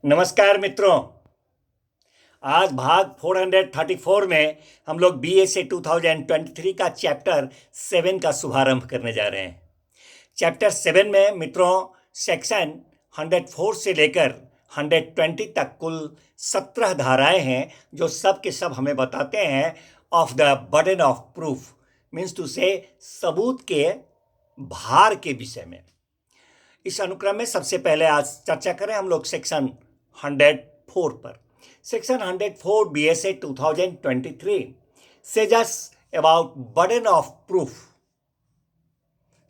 नमस्कार मित्रों। आज भाग 434 में हम लोग BSA 2023 का चैप्टर 7 का शुभारंभ करने जा रहे हैं। चैप्टर 7 में मित्रों सेक्शन 104 से लेकर 120 तक कुल 17 धाराएं हैं जो सब के सब हमें बताते हैं of the burden of proof, means to से सबूत के भार के विषय में। इस अनुक्रम में सबसे पहले आज चर्चा करें हम लोग सेक्शन 104 पर। Section 104 BSA 2023 says us about burden of proof.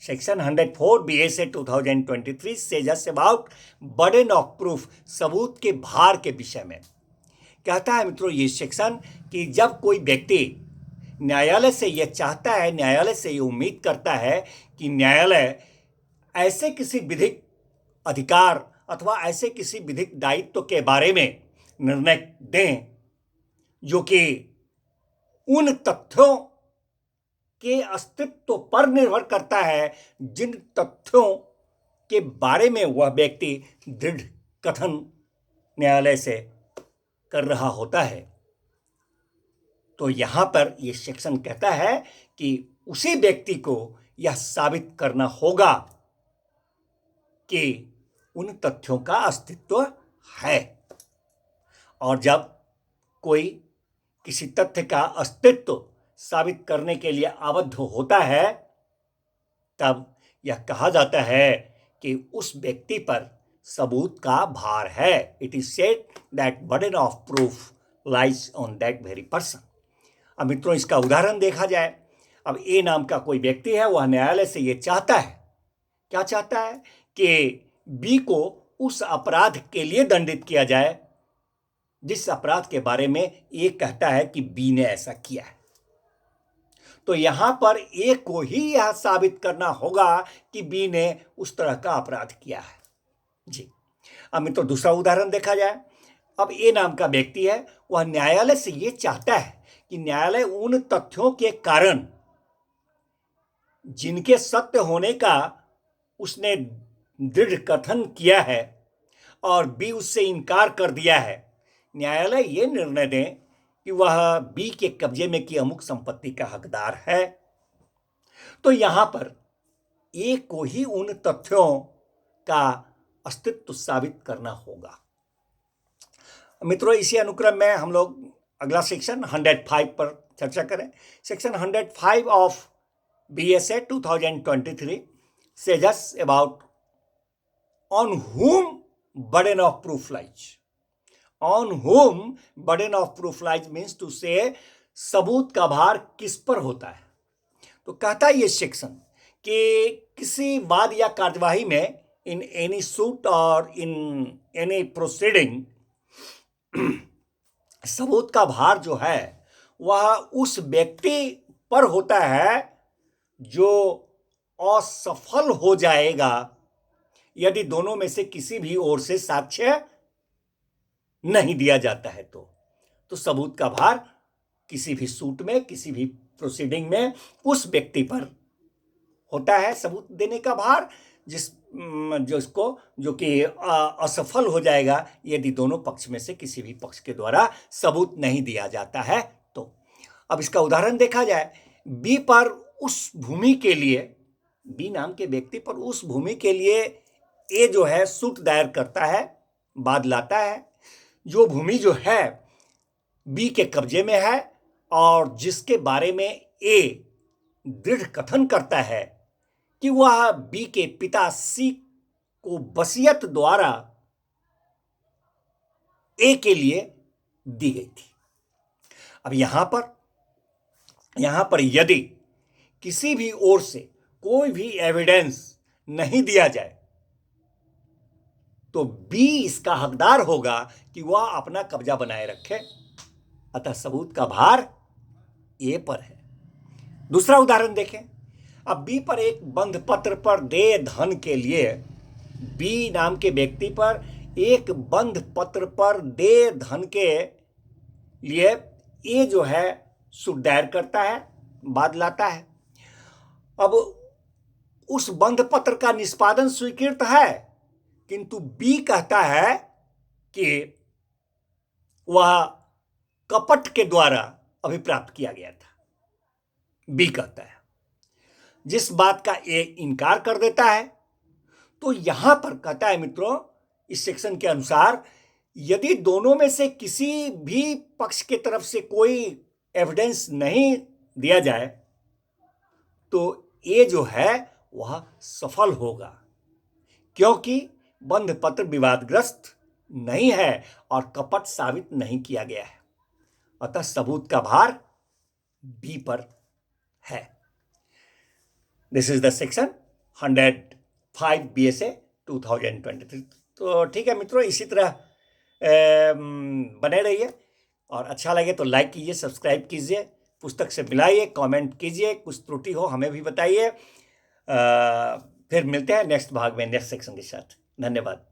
Section 104 BSA 2023 says us about burden of proof, सबूत के भार के विषय में। कहता है मित्रों ये सेक्शन कि जब कोई व्यक्ति न्यायालय से यह चाहता है, न्यायालय से ये उम्मीद करता है कि न्यायालय ऐसे किसी विधिक अधिकार अथवा ऐसे किसी विधिक दायित्व के बारे में निर्णय दें जो कि उन तथ्यों के अस्तित्व पर निर्भर करता है जिन तथ्यों के बारे में वह व्यक्ति दृढ़ कथन न्यायालय से कर रहा होता है। तो यहां पर यह सेक्शन कहता है कि उसी व्यक्ति को यह साबित करना होगा कि उन तथ्यों का अस्तित्व है। और जब कोई किसी तथ्य का अस्तित्व साबित करने के लिए आबद्ध होता है तब यह कहा जाता है कि उस व्यक्ति पर सबूत का भार है। It is said that burden of proof lies on that very person. अब मित्रों इसका उदाहरण देखा जाए। अब ए नाम का कोई व्यक्ति है, वह न्यायालय से यह चाहता है, क्या चाहता है कि बी को उस अपराध के लिए दंडित किया जाए जिस अपराध के बारे में ए कहता है कि बी ने ऐसा किया है। तो यहां पर ए को ही यह साबित करना होगा कि बी ने उस तरह का अपराध किया है। जी, अब मित्रों दूसरा उदाहरण देखा जाए। अब ए नाम का व्यक्ति है, वह न्यायालय से यह चाहता है कि न्यायालय उन तथ्यों के कारण जिनके सत्य होने का उसने दृढ़ कथन किया है और बी उससे इनकार कर दिया है, न्यायालय ये निर्णय दें कि वह बी के कब्जे में की अमुक संपत्ति का हकदार है। तो यहां पर ए को ही उन तथ्यों का अस्तित्व साबित करना होगा। मित्रों इसी अनुक्रम में हम लोग अगला सेक्शन 105 पर चर्चा करें। Section 105 of BSA 2023 says us about on whom burden of proof lies. On whom burden of proof lies means to say सबूत का भार किस पर होता है। तो कहता है ये सेक्शन कि किसी वाद या कार्यवाही में इन एनी सूट और इन एनी प्रोसीडिंग सबूत का भार जो है वह उस व्यक्ति पर होता है जो असफल हो जाएगा यदि दोनों में से किसी भी ओर से साक्ष्य नहीं दिया जाता है। तो सबूत का भार किसी भी सूट में, किसी भी प्रोसीडिंग में उस व्यक्ति पर होता है सबूत देने का भार जो कि असफल हो जाएगा यदि दोनों पक्ष में से किसी भी पक्ष के द्वारा सबूत नहीं दिया जाता है। तो अब इसका उदाहरण देखा जाए। बी पर उस भूमि के लिए, बी नाम के व्यक्ति पर उस भूमि के लिए ए जो है सूट दायर करता है, वाद लाता है। जो भूमि जो है बी के कब्जे में है और जिसके बारे में ए दृढ़ कथन करता है कि वह बी के पिता सी को वसीयत द्वारा ए के लिए दी गई थी। अब यहां पर यदि किसी भी ओर से कोई भी एविडेंस नहीं दिया जाए तो बी इसका हकदार होगा कि वह अपना कब्जा बनाए रखे। अतः सबूत का भार ए पर है। दूसरा उदाहरण देखें। अब बी पर एक बंध पत्र पर देय धन के लिए, बी नाम के व्यक्ति पर एक बंध पत्र पर देय धन के लिए ए जो है सूट दायर करता है, वाद लाता है। अब उस बंध पत्र का निष्पादन स्वीकृत है किंतु बी कहता है कि वह कपट के द्वारा अभिप्राप्त किया गया था। बी कहता है जिस बात का ए इनकार कर देता है, तो यहां पर कहता है मित्रों इस सेक्शन के अनुसार यदि दोनों में से किसी भी पक्ष के तरफ से कोई एविडेंस नहीं दिया जाए तो ए जो है वह सफल होगा, क्योंकि बंध पत्र विवादग्रस्त नहीं है और कपट साबित नहीं किया गया है। अतः सबूत का भार बी पर है। This is the section 105 BSA 2023। तो ठीक है मित्रों, इसी तरह बने रहिए और अच्छा लगे तो लाइक कीजिए, सब्सक्राइब कीजिए, पुस्तक से मिलाइए, कमेंट कीजिए, कुछ त्रुटि हो हमें भी बताइए। फिर मिलते हैं नेक्स्ट भाग में नेक्स्ट सेक्शन के साथ। धन्यवाद।